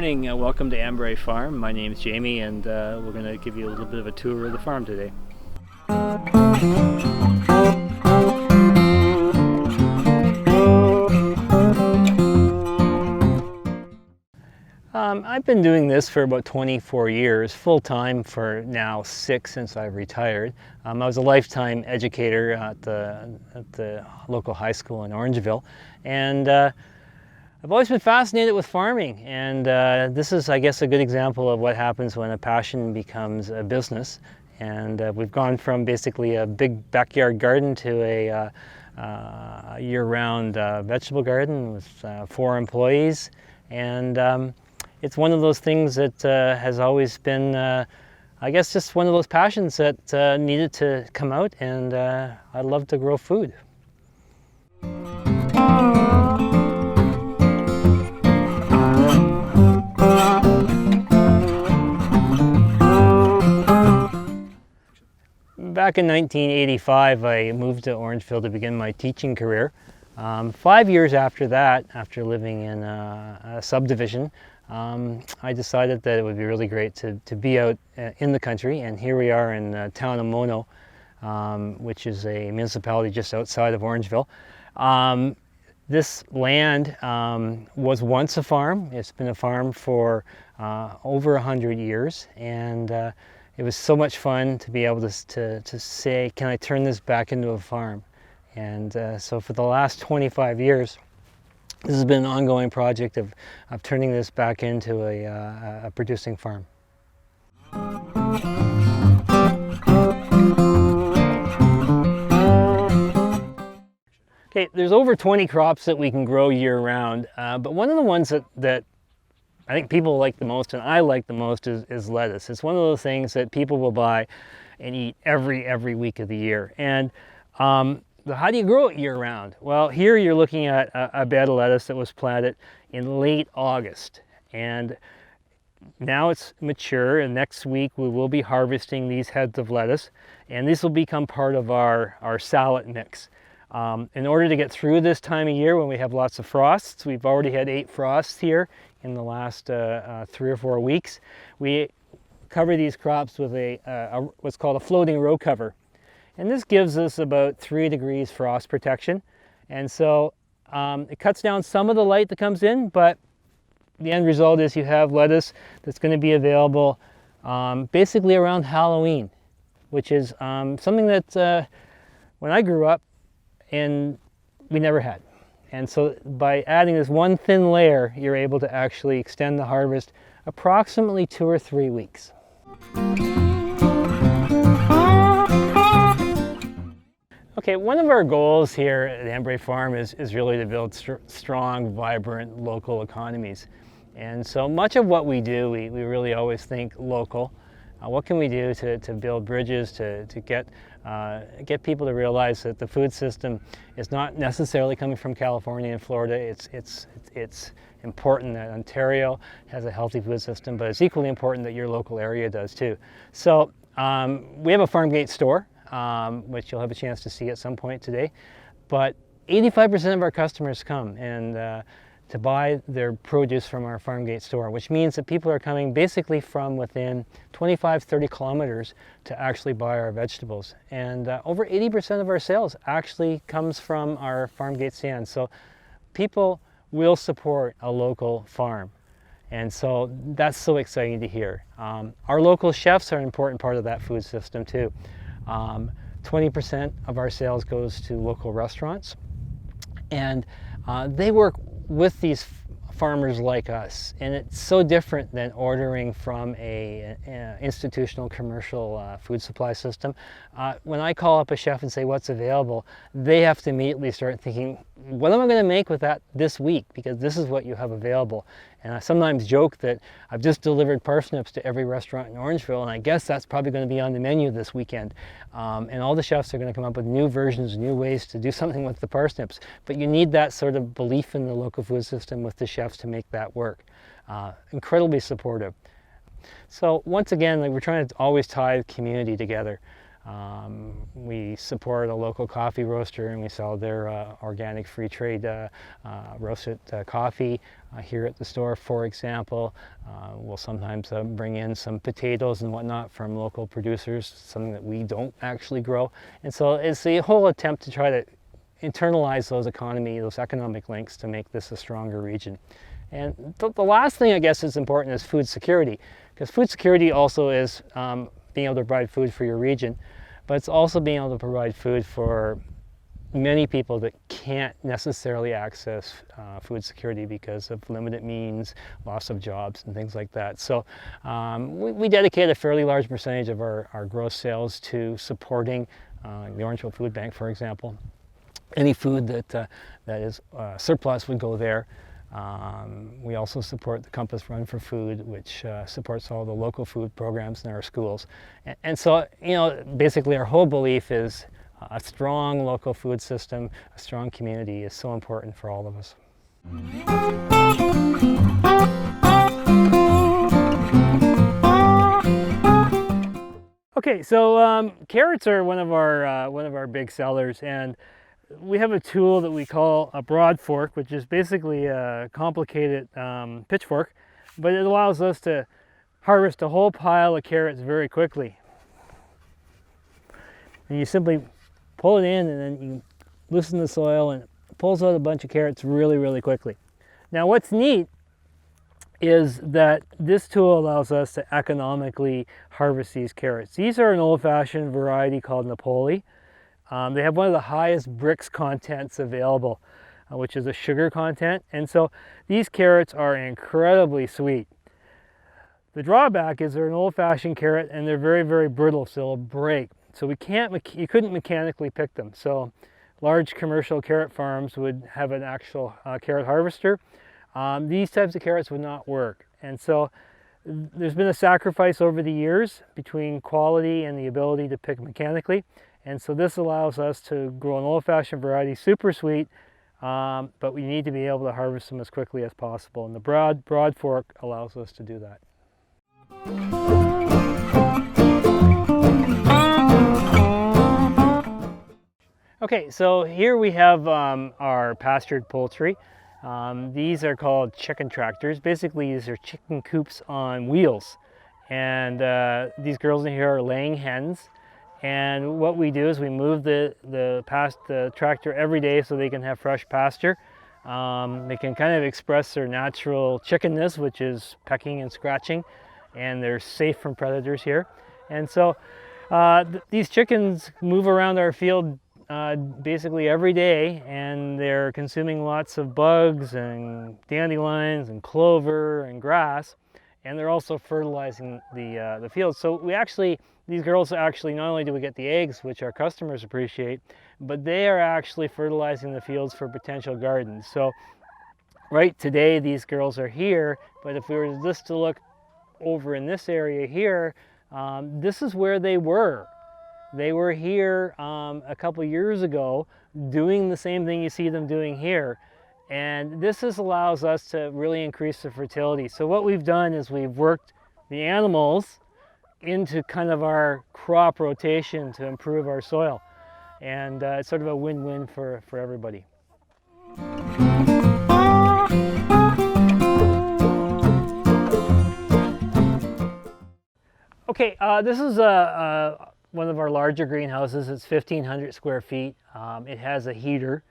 morning, welcome to Braigh Farm. My name is Jamie and we're going to give you a little bit of a tour of the farm today. I've been doing this for about 24 years, full-time for now 6 since I've retired. I was a lifetime educator at the local high school in Orangeville, and I've always been fascinated with farming, and this is, I guess, a good example of what happens when a passion becomes a business. And we've gone from basically a big backyard garden to a year-round vegetable garden with 4 employees, and it's one of those things that has always been, I guess, just one of those passions that needed to come out, and I love to grow food. Back in 1985, I moved to Orangeville to begin my teaching career. 5 years after that, after living in a subdivision, I decided that it would be really great to be out in the country, and here we are in the town of Mono, which is a municipality just outside of Orangeville. This land was once a farm. It's been a farm for over 100 years, and it was so much fun to be able to say, can I turn this back into a farm? And so for the last 25 years, this has been an ongoing project of turning this back into a producing farm. Okay, there's over 20 crops that we can grow year-round, but one of the ones that I think people like the most, and I like the most, is lettuce. It's one of those things that people will buy and eat every week of the year. And how do you grow it year-round? Well, here you're looking at a bed of lettuce that was planted in late August, and now it's mature, and next week we will be harvesting these heads of lettuce, and this will become part of our salad mix. In order to get through this time of year when we have lots of frosts, we've already had 8 frosts here in the last 3 or 4 weeks, we cover these crops with what's called a floating row cover. And this gives us about 3 degrees frost protection. And so it cuts down some of the light that comes in, but the end result is you have lettuce that's going to be available basically around Halloween, which is something that when I grew up, and we never had. And so by adding this one thin layer, you're able to actually extend the harvest approximately 2 or 3 weeks. Okay, one of our goals here at Braigh Farm is really to build strong, vibrant local economies. And so much of what we do, we really always think local. What can we do to build bridges, to get people to realize that the food system is not necessarily coming from California and Florida. It's important that Ontario has a healthy food system, but it's equally important that your local area does too. So we have a Farmgate store, which you'll have a chance to see at some point today. But 85% of our customers come and to buy their produce from our Farmgate store, which means that people are coming basically from within 25-30 kilometers to actually buy our vegetables. And over 80% of our sales actually comes from our Farmgate stand. So people will support a local farm. And so that's so exciting to hear. Our local chefs are an important part of that food system too. 20% of our sales goes to local restaurants, and they work with these farmers like us, and it's so different than ordering from a institutional commercial food supply system. When I call up a chef and say what's available, they have to immediately start thinking, what am I going to make with that this week, because this is what you have available. And I sometimes joke that I've just delivered parsnips to every restaurant in Orangeville, and I guess that's probably going to be on the menu this weekend. And all the chefs are going to come up with new versions, new ways to do something with the parsnips. But you need that sort of belief in the local food system with the chefs to make that work. Incredibly supportive. So once again, we're trying to always tie the community together. We support a local coffee roaster, and we sell their organic free trade roasted coffee here at the store, for example. We'll sometimes bring in some potatoes and whatnot from local producers, something that we don't actually grow. And so it's the whole attempt to try to internalize those economic links to make this a stronger region. And the last thing I guess is important is food security, because food security also is being able to provide food for your region, but it's also being able to provide food for many people that can't necessarily access food security because of limited means, loss of jobs, and things like that. So we dedicate a fairly large percentage of our gross sales to supporting the Orangeville Food Bank, for example. Any food that is surplus would go there. We also support the Compass Run for Food, which supports all the local food programs in our schools. And so, basically our whole belief is a strong local food system, a strong community is so important for all of us. Okay, so carrots are one of our big sellers, and we have a tool that we call a broad fork, which is basically a complicated pitchfork, but it allows us to harvest a whole pile of carrots very quickly. And you simply pull it in, and then you loosen the soil, and it pulls out a bunch of carrots really, really quickly. Now what's neat is that this tool allows us to economically harvest these carrots. These are an old-fashioned variety called Napoli. They have one of the highest Brix contents available, which is a sugar content, and so these carrots are incredibly sweet. The drawback is they're an old-fashioned carrot, and they're very, very brittle, so they'll break. So you couldn't mechanically pick them. So large commercial carrot farms would have an actual carrot harvester. These types of carrots would not work, and so there's been a sacrifice over the years between quality and the ability to pick mechanically. And so this allows us to grow an old-fashioned variety, super sweet, but we need to be able to harvest them as quickly as possible. And the broad fork allows us to do that. Okay, so here we have our pastured poultry. These are called chicken tractors. Basically, these are chicken coops on wheels. And these girls in here are laying hens. And what we do is we move the tractor every day so they can have fresh pasture. They can kind of express their natural chickenness, which is pecking and scratching, and they're safe from predators here. And so these chickens move around our field basically every day, and they're consuming lots of bugs and dandelions and clover and grass, and they're also fertilizing the field. So these girls actually, not only do we get the eggs, which our customers appreciate, but they are actually fertilizing the fields for potential gardens. So right today these girls are here, but if we were just to look over in this area here, this is where they were. They were here a couple years ago doing the same thing you see them doing here. And this allows us to really increase the fertility. So what we've done is we've worked the animals into kind of our crop rotation to improve our soil. And it's sort of a win-win for everybody. Okay, this is one of our larger greenhouses. It's 1,500 square feet. It has a heater.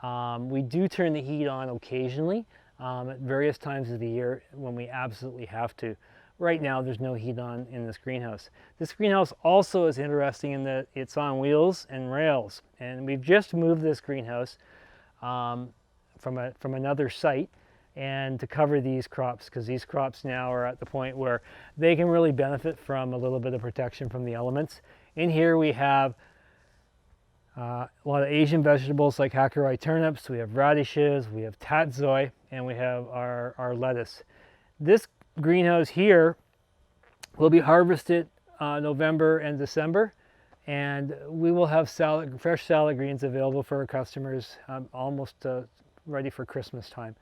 We do turn the heat on occasionally at various times of the year when we absolutely have to. Right now there's no heat on in this greenhouse. This greenhouse also is interesting in that it's on wheels and rails, and we've just moved this greenhouse from another site and to cover these crops, because these crops now are at the point where they can really benefit from a little bit of protection from the elements. In here we have a lot of Asian vegetables like Hakurei turnips, we have radishes, we have tatsoi, and we have our lettuce. This greenhouse here will be harvested November and December, and we will have fresh salad greens available for our customers almost ready for Christmas time.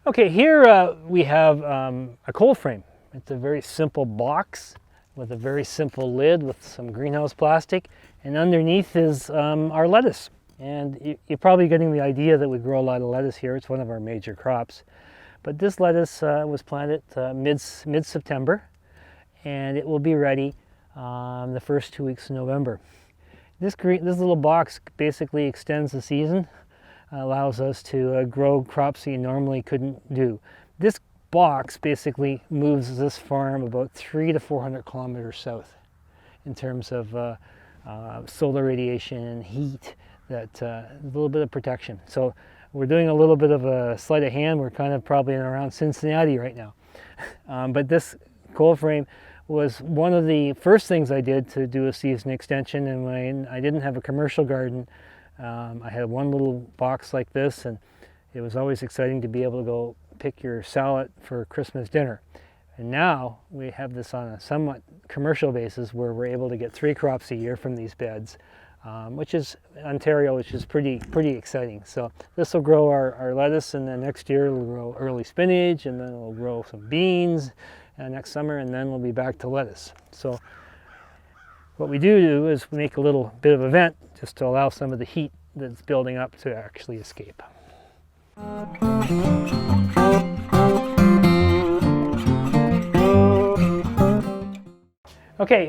Okay, here we have a cold frame. It's a very simple box with a very simple lid with some greenhouse plastic, and underneath is our lettuce. And you're probably getting the idea that we grow a lot of lettuce here. It's one of our major crops. But this lettuce was planted mid-September, and it will be ready the first 2 weeks of November. This little box basically extends the season, allows us to grow crops that you normally couldn't do. This box basically moves this farm about 300 to 400 kilometers south in terms of solar radiation and heat, a little bit of protection. So we're doing a little bit of a sleight of hand. We're kind of probably around Cincinnati right now. But this cold frame was one of the first things I did to do a season extension, and when I didn't have a commercial garden, I had one little box like this, and it was always exciting to be able to go pick your salad for Christmas dinner. And now we have this on a somewhat commercial basis where we're able to get 3 crops a year from these beds, which is Ontario, which is pretty exciting. So this will grow our lettuce, and then next year it'll grow early spinach, and then it'll grow some beans next summer, and then we'll be back to lettuce. So what we do is we make a little bit of a vent just to allow some of the heat that's building up to actually escape. Okay,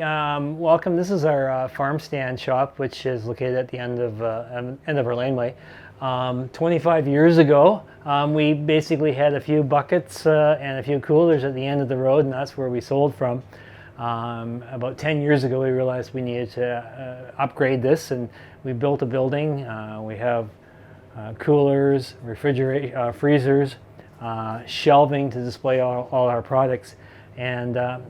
welcome. This is our farm stand shop, which is located at the end of our laneway. 25 years ago, we basically had a few buckets and a few coolers at the end of the road, and that's where we sold from. About 10 years ago, we realized we needed to upgrade this, and we built a building. We have coolers, freezers, shelving to display all our products, and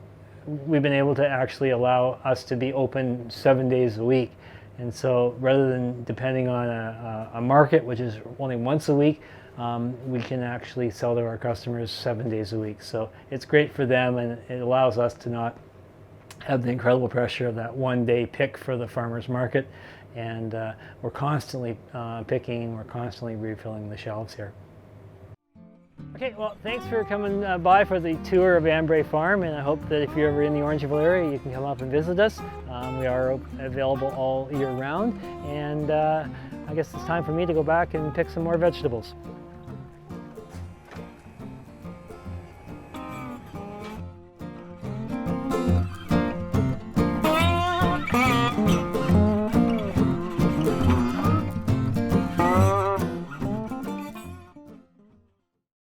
we've been able to actually allow us to be open 7 days a week. And so rather than depending on a market, which is only once a week, we can actually sell to our customers 7 days a week. So it's great for them, and it allows us to not have the incredible pressure of that one-day pick for the farmer's market. And we're constantly picking, we're constantly refilling the shelves here. Okay, well, thanks for coming by for the tour of Braigh Farm, and I hope that if you're ever in the Orangeville area, you can come up and visit us. We are available all year round, and I guess it's time for me to go back and pick some more vegetables.